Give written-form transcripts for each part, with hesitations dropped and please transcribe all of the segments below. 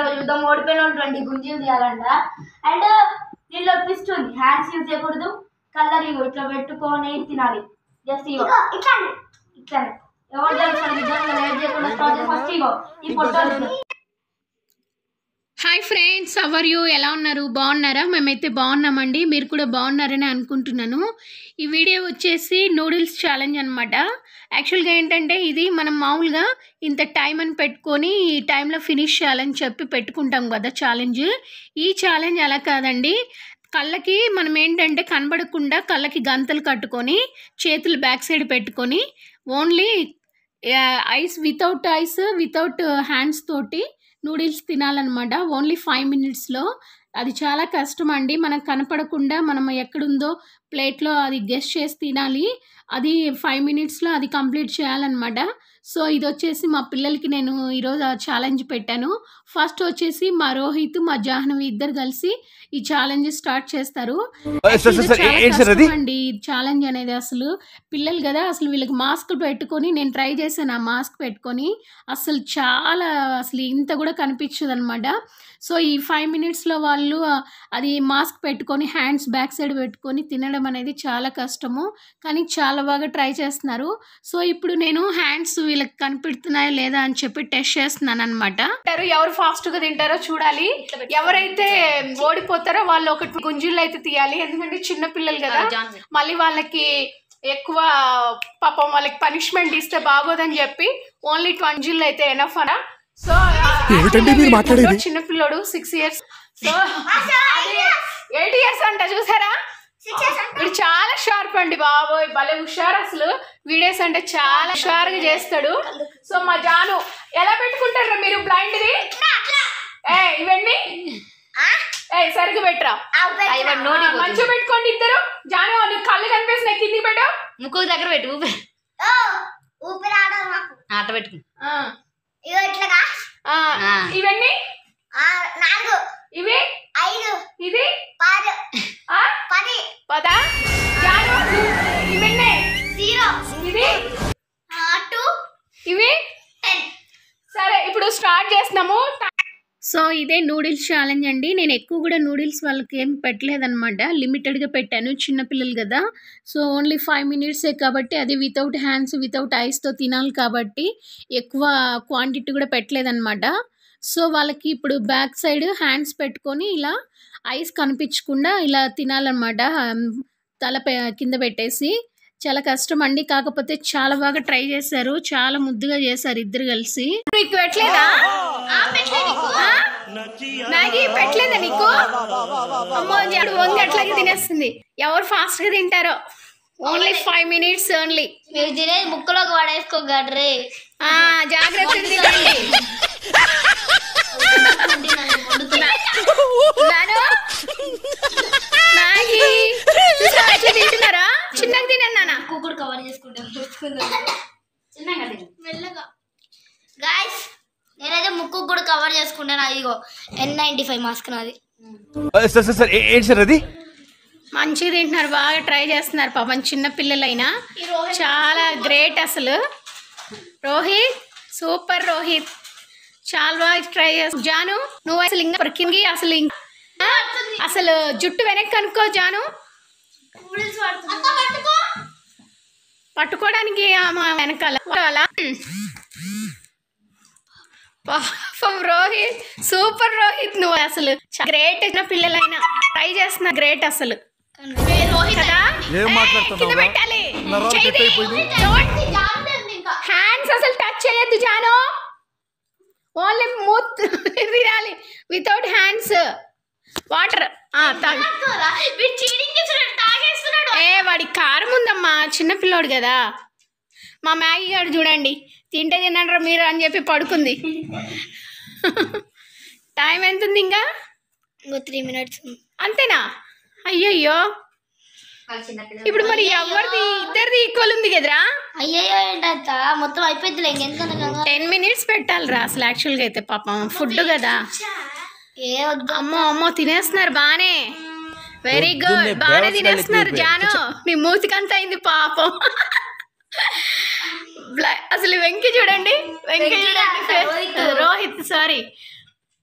ఇవాళ యుద్ధం ఓడిపోయిన 20 గుంజీలు తీయాలంట. అండ్ దీనిలో ట్విస్ట్ ఉంది. హ్యాండ్స్ యూజ్ చేయకూడదు, కలర్ ఇట్లా పెట్టుకొని తినాలి. జస్ట్ ఇట్లానే ఎవరు లేట్ చేయకుండా స్టార్ట్ చేసి ఫస్ట్ ఈ పొట్టాలు. హాయ్ ఫ్రెండ్స్, అవర్ యూ, ఎలా ఉన్నారు? బాగున్నారా? మేమైతే బాగున్నామండి. మీరు కూడా బాగున్నారని అనుకుంటున్నాను. ఈ వీడియో వచ్చేసి నూడిల్స్ ఛాలెంజ్ అనమాట. యాక్చువల్గా ఏంటంటే ఇది మనం మామూలుగా ఇంత టైం అని పెట్టుకొని ఈ టైంలో ఫినిష్ చేయాలని చెప్పి పెట్టుకుంటాం కదా ఛాలెంజ్. ఈ ఛాలెంజ్ అలా కాదండి. కళ్ళకి మనం ఏంటంటే కనబడకుండా కళ్ళకి గంతలు కట్టుకొని చేతులు బ్యాక్ సైడ్ పెట్టుకొని ఓన్లీ ఐస్ వితౌట్ హ్యాండ్స్ తోటి నూడిల్స్ తినాలన్నమాట. ఓన్లీ 5 minutesలో. అది చాలా కష్టం అండి. మనకు కనపడకుండా మనం ఎక్కడుందో ప్లేట్లో అది గెస్ చేసి తినాలి. అది 5 minutesలో అది కంప్లీట్ చేయాలన్నమాట. సో ఇది వచ్చేసి మా పిల్లలకి నేను ఈరోజు ఆ ఛాలెంజ్ పెట్టాను. ఫస్ట్ వచ్చేసి మా రోహిత్ మా జాహ్నవి ఇద్దరు కలిసి ఈ ఛాలెంజ్ స్టార్ట్ చేస్తారు. అండి ఈ ఛాలెంజ్ అనేది అసలు పిల్లలు కదా, అసలు వీళ్ళకి మాస్క్ పెట్టుకొని నేను ట్రై చేశాను. ఆ మాస్క్ పెట్టుకొని అసలు ఇంత కూడా కనిపించదు అనమాట. సో ఈ 5 minutesలో వాళ్ళు అది మాస్క్ పెట్టుకొని హ్యాండ్స్ బ్యాక్ సైడ్ పెట్టుకొని తినడం అనేది చాలా కష్టము, కానీ చాలా బాగా ట్రై చేస్తున్నారు. సో ఇప్పుడు నేను హ్యాండ్స్ వీళ్ళకి కనిపెడుతున్నాయా లేదా అని చెప్పి టెస్ట్ చేస్తున్నాను అనమాట. ఎవరు ఫాస్ట్గా తింటారో చూడాలి. ఎవరైతే ఓడిపోతారో వాళ్ళు ఒకటి గుంజీలు అయితే తీయాలి. ఎందుకంటే చిన్న పిల్లలు కదా, మళ్ళీ వాళ్ళకి ఎక్కువ పాపం వాళ్ళకి పనిష్మెంట్ ఇస్తే బాగోదని చెప్పి ఓన్లీ 20 గుంజీలు అయితే ఎనఫ్ అనా. సో చిన్న పిల్లడు 6 years, సో 8 years అంట. చూసారా, వీడు చాలా షార్ప్ అండి బాబోయ్, భలే హుషారు. అసలు వీడియోస్ అంటే చాలా హుషారుగా చేస్తాడు. సో మా జాను ఎలా పెట్టుకుంటారా మీరు బ్లైండ్ది? ఇవన్నీ సరిగ్గా పెట్టరా, మంచిగా పెట్టుకోండి ఇద్దరు. జాను కళ్ళు కనిపిస్తున్నాయి, కిందికి పెట్టు, ముక్కు దగ్గర పెట్టు, ఆట పెట్టుకు. ఇవన్నీ 4, ఇవి 5, ఇది 10, 10. జాను ఇవన్నీ 0, ఇది 2, ఇవి 10. సరే ఇప్పుడు స్టార్ట్ చేస్తున్నాము. సో ఇదే నూడిల్స్ ఛాలెంజ్ అండి. నేను ఎక్కువ కూడా నూడిల్స్ వాళ్ళకి ఏం పెట్టలేదన్నమాట, లిమిటెడ్గా పెట్టాను. చిన్నపిల్లలు కదా, సో ఓన్లీ 5 minutes కాబట్టి అది వితౌట్ హ్యాండ్స్ వితౌట్ ఐస్తో తినాలి కాబట్టి ఎక్కువ క్వాంటిటీ కూడా పెట్టలేదన్నమాట. సో వాళ్ళకి ఇప్పుడు బ్యాక్ సైడ్ హ్యాండ్స్ పెట్టుకొని ఇలా ఐస్ కనిపించకుండా ఇలా తినాలన్నమాట, తల కింద పెట్టేసి. చాలా కష్టం అండి, కాకపోతే చాలా బాగా ట్రై చేశారు, చాలా ముద్దుగా చేశారు ఇద్దరు కలిసి. నీకు పెట్టలేదా మ్యాగీ? పెట్టలేదా నీకు? అమ్మో వంగి అట్లాగే తినేస్తుంది. ఎవరు ఫాస్ట్ గా తింటారో. Only 5 minutes only. మీరు తినేది ముక్కలోకి పడేసుకోగలరే, జాగ్రత్త తినండి. మ్యాగీ తింటున్నారా? చిన్నగా తినన్నా కూడా కవర్ చేసుకుంటాం మెల్లగా. గాయ్స్ నేనైతే ముక్కు కూడా కవర్ చేసుకుంటాను. అదిగో N95 మాస్క్ నాది. మంచిగా తింటున్నారు, బాగా ట్రై చేస్తున్నారు పాపం చిన్న పిల్లలైనా. చాలా గ్రేట్ అసలు. రోహిత్ సూపర్, రోహిత్ చాలా బాగా ట్రై చేస్తాను. జాను నువ్వు అసలు ఇంకా కింగి అసలు జుట్టు వెనక్కి అనుకో జాను, పట్టుకోవడానికి వెనకాల. పాపం రోహిత్ సూపర్. రోహిత్ నువ్వు అసలు గ్రేట్. పిల్లలైనా ట్రై చేస్తున్నా, గ్రేట్ అసలు. కింద పెట్టాలి, హ్యాండ్స్ అసలు టచ్ చేయొద్దు జాను, ఓన్లీ మూత్ తినాలి వితౌట్ హ్యాండ్స్. వాటర్ వాడి కారం ఉందమ్మా, చిన్నపిల్లోడు కదా. మా మ్యాగీ గారు చూడండి, తింటే తినంటారా మీరు అని చెప్పి పడుకుంది. టైం ఎంత ఉంది? ఇంకా 3 minutes అంతేనా? అయ్యయ్యో, ఇప్పుడు మరి ఎవరిది? ఇద్దరిది ఈక్వల్ ఉంది కదరా. అయ్యయ్యో ఏంటంత మొత్తం అయిపోద్దిలే, ఇంకెందుకంటే 10 minutes పెట్టాలిరా అసలు. యాక్చువల్గా అయితే పాపం ఫుడ్ కదా. అమ్మో తినేస్తున్నారు బానే, వెరీ గుడ్, బాగానే తినేస్తున్నారు. జాను నీ మూతికంతా అయింది పాపం. అసలు వెంకీ చూడండి, రోహిత్ సారీ,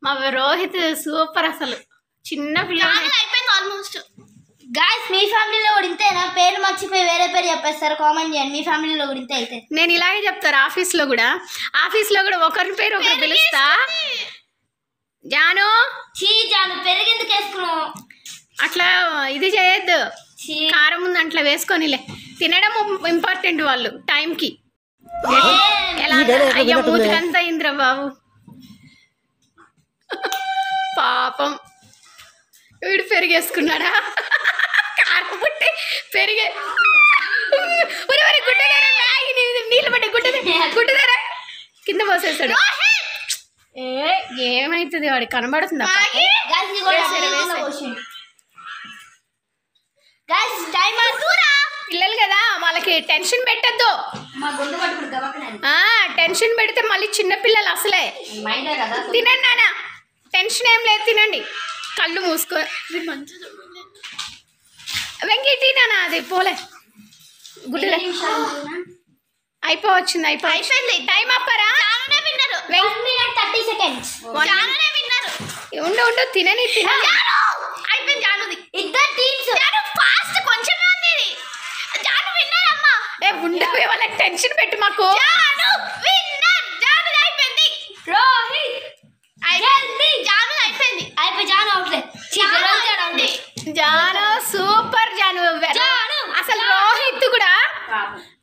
మా రోహిత్ సూపర్ అసలు చిన్న పిల్లలు. అయిపోయింది ఆల్మోస్ట్. గాయస్ మీ ఫ్యామిలీలో కూడా ఇంతేనా? పేరు మర్చిపోయి వేరే పేరు చెప్పేస్తారు, కామెంట్ చేయండి. మీ ఫ్యామిలీలో కూడా ఇంతే అయితే? నేను ఇలాగే చెప్తారు ఆఫీస్లో కూడా ఒకరి పేరు ఒకరు పిలుస్తా. జాను జాను పెరిగెందుకు వేసుకున్నావు? అట్లా ఇది చేయొద్దు, కారం ఉంది అట్లా వేసుకొనిలే. తినడం ఇంపార్టెంట్ వాళ్ళు టైంకి. అయ్యా మూతికంతా అయిందిరా బాబు, పాపం వీడు పెరిగేసుకున్నాడా? కారం పుట్టి పెరిగే నీళ్ళు పట్టి గుడ్డదారా కింద పోసేస్తాడు. ఏమైతుంది వాడి కనబడుతుందా? పిల్లలు కదా వాళ్ళకి టెన్షన్ పెట్టద్దు. టెన్షన్ పెడితే మళ్ళీ చిన్న పిల్లలు అసలే. తినండి నాన్న, టెన్షన్ ఏం లేదు, తినండి. కళ్ళు మూసుకో. వెంకీ టీ నాన్న, అది పోలే గుడ్డ అయిపోవచ్చింది. అయిపోయింది టైం అప్పరా. ఉండు ఉండు తినని అయిపోయింది. జానుది ఇద్దరు టీమ్స్. ఫాస్ట్ కొంచెమే ఉంది. జాను విన్నర్ అమ్మా. ఉండవే వాళ్ళకి టెన్షన్ పెట్టి మాకు. జాను విన్నర్. జాను అయిపోయింది. రోహిత్ జాను అయిపోయింది. జాను అవుట్లే. జాను సూపర్. జాను అసలు రోహిత్ కూడా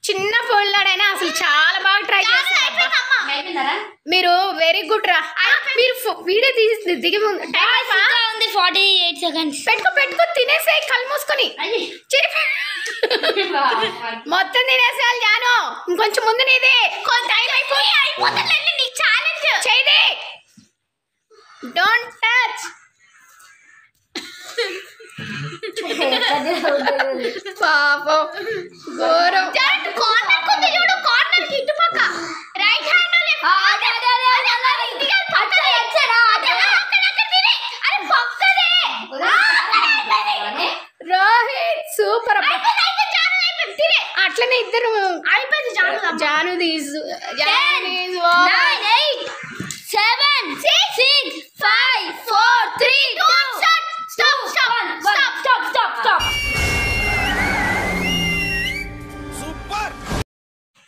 చిన్న పొల్లాడైనా అసలు చాలా బాగా ట్రై చేస్తారు. మీరు వెరీ గుడ్ రా. మీరు వీడియో తీసి దిగి ఉంది. 48 seconds. పెట్టుకో తినేసే కళ్ళు మూసుకొని. మొత్తం తినేసేయాలి జాను. ఇంకొంచెం ముందు నీది టైం అయిపోయి చేయదే. Don't touch. పాపం ఘోరం. కార్నర్ కొంచెం చూడు. కార్నర్ కి ఇటు పక్క రైట్ హ్యాండ్ రోహిత్ సూపర్. అట్లనే ఇద్దరు అయిపోయింది. జాను 9 8 7 6 5 4 3 2 stop.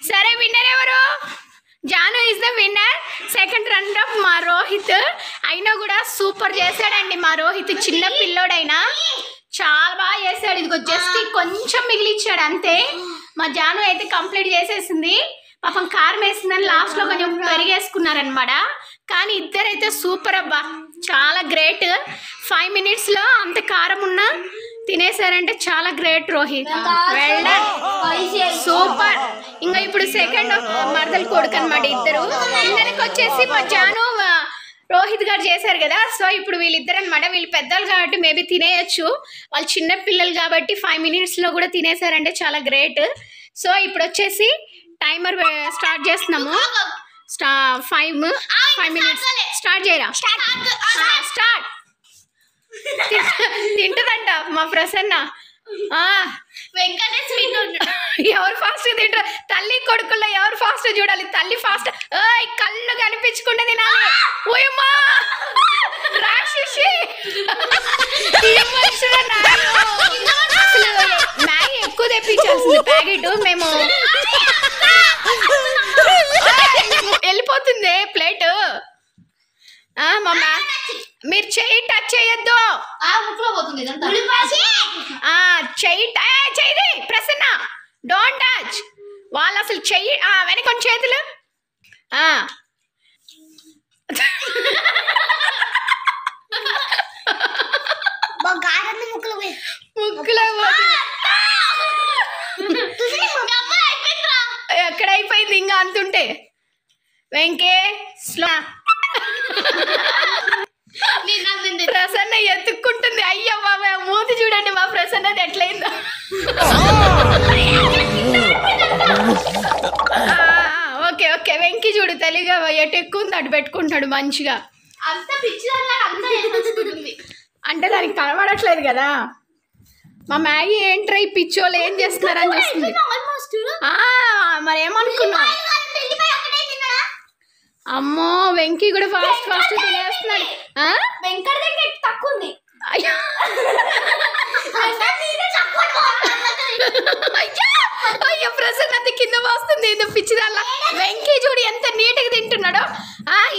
సరే విన్నర్ ఎవరు? Janu is the winner. Second runner up మా రోహిత్. అయినా కూడా సూపర్ చేశాడండి మా రోహిత్. చిన్న పిల్లోడైనా చాలా బాగా చేశాడు. ఇదిగో జస్ట్ కొంచెం మిగిలిచ్చాడు అంతే. మా జాను అయితే కంప్లీట్ చేసేసింది. పాపం కారం వేసిందని లాస్ట్లో కొంచెం పెరిగేసుకున్నారనమాట. కానీ ఇద్దరైతే సూపర్ అబ్బా, చాలా గ్రేట్. 5 minutesలో అంత కారం ఉన్నా తినేసారంటే చాలా గ్రేట్ రోహిత్. Well done super. ఇంకా ఇప్పుడు సెకండ్ మరదలు కొడుకు అనమాట ఇద్దరు. ఇద్దరికి వచ్చేసి మా జాను రోహిత్ గారు చేశారు కదా. సో ఇప్పుడు వీళ్ళిద్దరు అనమాట. వీళ్ళు పెద్దలు కాబట్టి మేబీ తినేయచ్చు. వాళ్ళు చిన్న పిల్లలు కాబట్టి 5 minutesలో కూడా తినేసారంటే చాలా గ్రేట్. సో ఇప్పుడు వచ్చేసి టైమర్ స్టార్ట్ చేస్తున్నాము. 5 minutes స్టార్ట్ చేయరా. స్టార్ట్. తింటుందంట మా ప్రసన్న. వెంకటేష్ ఎవరు ఫాస్ట్ తింటారు? తల్లి కొడుకుల్లో ఎవరు ఫాస్ట్ చూడాలి. తల్లి ఫాస్ట్. కళ్ళు కనిపించకుండా తినాలి. ఓయమ్మా రాక్షసి. అసలు మ్యాగీ ఎక్కువ తెప్పించాల్సింది ప్యాకెట్. మేము వెళ్ళిపోతుంది ప్లేట్. మమ్మా మీరు చెయ్యి టచ్ చేయొద్దు. చెయ్యి ప్రసన్న డోంట్ టచ్. వాళ్ళు అసలు చెయ్యి వెనకొంచెం చేతులు. ముక్కులో ఎక్కడైపోయింది ఇంకా అంతుంటే. వెంకే స్లో. ప్రసన్న ఎత్తుక్కుంటుంది. అయ్యో బాబా మూతి చూడండి మా ప్రసన్నది ఎట్లయిందో. ఓకే వెంకీ చూడు తెలివిగా ఎటు ఎక్కువ ఉంది అటు పెట్టుకుంటాడు మంచిగా. అంటే దానికి కనబడట్లేదు కదా. మా మ్యాగీ ఏంట్రై పిచ్చోళ్ళు ఏం చేస్తున్నారని చూస్తుంది. మరి ఏమనుకున్నా అమ్మో వెంకీ కూడా ఫాస్ట్ ఫాస్ట్ తినేస్తున్నాడు. వెంకట దగ్గర తక్కువ ఉంది. అయ్యో అయ్యో ప్రసన్న కింద వస్తుంది ఏదో పిచ్చిదల్లా. వెంకీ చూడు ఎంత నీట్గా తింటున్నాడో.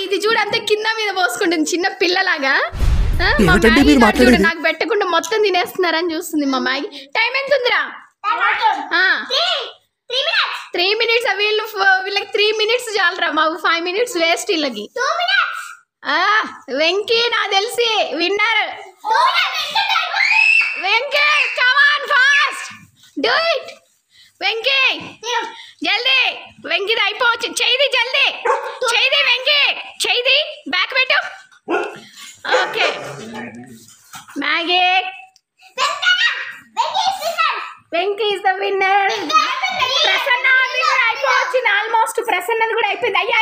ఇది చూడు అంత కింద మీద పోసుకుంటుంది చిన్న పిల్లలాగా. మా మ్యాగీ చూడు నాకు పెట్టకుండా మొత్తం తినేస్తున్నారని చూస్తుంది మా మ్యాగీ. టైం ఎంత ఉందిరా? 3 minutes. వీళ్ళకి 3 minutes చాలరా, మాకు 5 minutes వేస్ట్ వీళ్ళకి. వెంకీ నాకు తెలిసి winner. Venky come on fast do it. Venky జల్దీ. వెంకీది అయిపోవచ్చు. చేయిది జల్దీ చేయిది. వెంకీ చేయిది బ్యాక్ పెట్టు. Okay Maggi. Venky is the winner. Prasanna కూడా అయిపోవచ్చింది ఆల్మోస్ట్. ప్రసన్నది కూడా అయిపోయింది. అయ్యా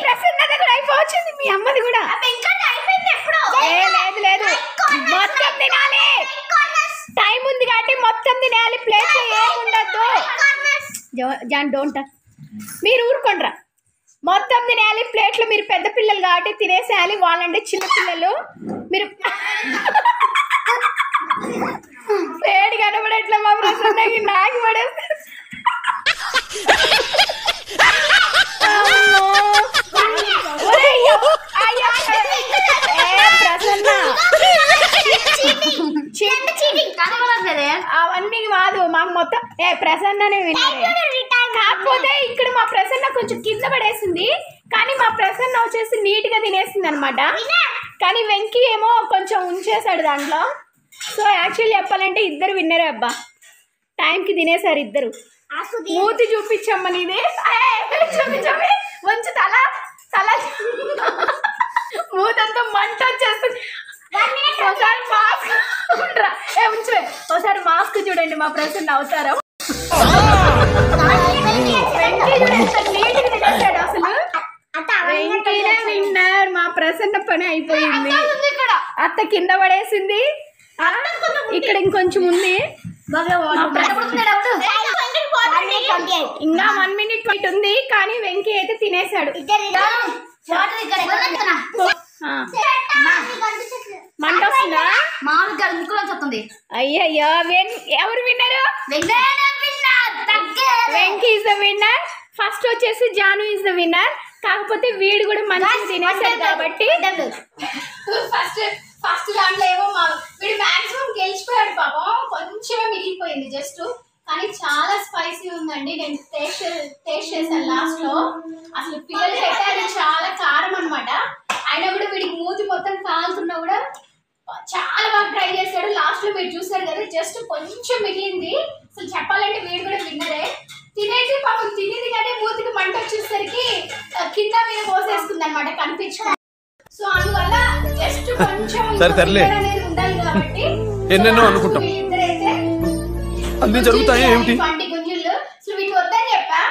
ప్రసన్నది కూడా అయిపోవచ్చింది. మీ అమ్మది కూడా. లేదు మొత్తం తినాలి. టైం ఉంది కాబట్టి మొత్తం తినాలి. ప్లేట్ ఏముండద్దు. John don't. మీరు ఊరుకోండ్రా. మొత్తం తినేయాలి ప్లేట్లో. మీరు పెద్ద పిల్లలు కాబట్టి తినేసేయాలి. వాళ్ళంటే చిన్న పిల్లలు. మీరు వేడి కనబడట్లే మా ప్రసన్నకి. నాకు పడేస్తారు. అవన్నీ కాదు మాకు మొత్తం ప్రసన్ననే విన్నారే. కాకపోతే ఇక్కడ మా ప్రసన్న కొంచెం కింద పడేసింది, కానీ మా ప్రసన్న వచ్చేసి నీట్ గా తినేసింది అనమాట. కానీ వెంకీ ఏమో కొంచెం ఉంచేసాడు దాంట్లో. సో యాక్చువల్లీ చెప్పాలంటే ఇద్దరు విన్నరే అబ్బా. టైంకి తినేసారు ఇద్దరు. మూతి చూపించమ్మ నీది. చూపించమ్మ మంచి తల మూతంతా మంట వచ్చేస్తుంది. ఒకసారి మాస్క్ ఉంచే. ఒకసారి మాస్క్ చూడండి మా ప్రసన్న అవుతారా. వెంకీ చూడు ఎంత నీట్గా తినేసాడు అసలు. వెంకీనే విన్నర్. మా ప్రసన్న పని అయిపోయింది. అత్త కింద పడేసింది. ఇక్కడ ఇంకొంచెం ఉంది. ఇంకా 1 minute వెయిట్ ఉంది, కానీ వెంకీ అయితే తినేసాడు. మంట వస్తుందా? అయ్యయ్యో ఎవరు winner? Venky is the winner. First వచ్చేసి జాను ఇస్ ద విన్నర్. కాకపోతే వీడు కూడా మంచిగా తినేసాడు కాబట్టి ఫస్ట్ దాంట్లో ఏమో వీడు మాక్సిమం గెలిచిపోయాడు పాపం. కొంచెమే మిగిలిపోయింది జస్ట్. కానీ చాలా స్పైసీ ఉందండి. నేను టేస్ట్ చేశాను లాస్ట్ లో. అసలు పిల్లలకి అయితే అది చాలా కారం అనమాట. అయినా కూడా వీడికి మూతి మొత్తం కాలుతున్నా కూడా చాలా బాగా ట్రై చేశాడు. లాస్ట్ లో మీరు చూసారు కదా, జస్ట్ కొంచెం మిగిలింది. అసలు చెప్పాలంటే వీడు కూడా విన్నరే. తినేసి పాపం తినేది కానీ మూతికి మంట వచ్చేసరికి కింద మీద పోసేస్తుంది అనమాట కనిపించుకో. సో అందువల్ల జస్ట్ కొంచెం అనేది ఉండాలి కాబట్టి ఎన్నెన్నో అనుకుంటాం అన్ని జరుగుతాయి. ఏమిటి 20 గుంజులు. సో వీటి వద్దని చెప్పా.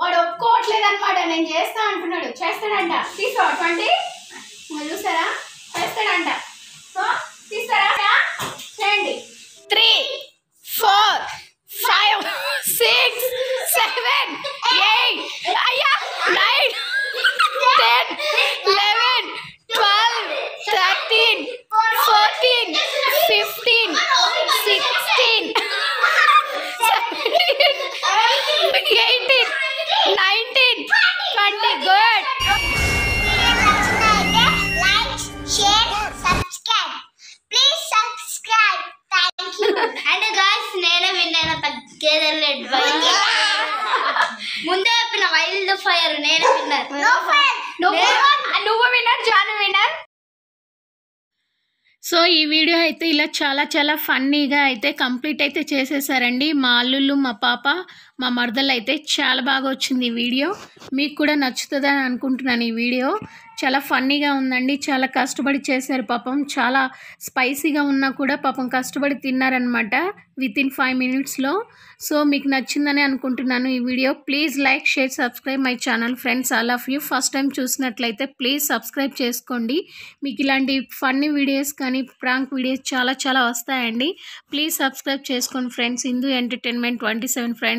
వాడు ఒప్పుకోవట్లేదు అనమాట. నేను చేస్తా అంటున్నాడు. చేస్తాడంట. తీసుకో 20 చూసారా, చేస్తాడంట. సో తీస్తారా, చేయండి. 3 4 5 6 7 8 అయ్యా 9 10 11 12 13 14 15 16 17 18 19 20 గుడ్. నేనే విన్నాను. ముందే చెప్పిన వైల్డ్ ఫైర్ నేనే విన్నర్. నువ్వు విన్నర్, జాను విన్నర్. సో ఈ వీడియో అయితే ఇలా చాలా ఫన్నీగా అయితే కంప్లీట్ అయితే చేసేసారండి. మా అల్లుళ్ళు, మా పాప, మా మరదలు అయితే చాలా బాగా వచ్చింది ఈ వీడియో. మీకు కూడా నచ్చుతుందని అనుకుంటున్నాను. ఈ వీడియో చాలా ఫన్నీగా ఉందండి. చాలా కష్టపడి చేశారు పాపం. చాలా స్పైసీగా ఉన్నా కూడా పాపం కష్టపడి తిన్నారనమాట వితిన్ 5 minutesలో. సో మీకు నచ్చిందని అనుకుంటున్నాను ఈ video. Please like, share, subscribe my channel friends. All of you first time చూసినట్లయితే ప్లీజ్ సబ్స్క్రైబ్ చేసుకోండి. మీకు ఇలాంటి ఫన్నీ వీడియోస్ కానీ ప్రాంక్ వీడియోస్ చాలా వస్తాయండి. ప్లీజ్ సబ్స్క్రైబ్ చేసుకోండి ఫ్రెండ్స్. Hindu entertainment 27 friends.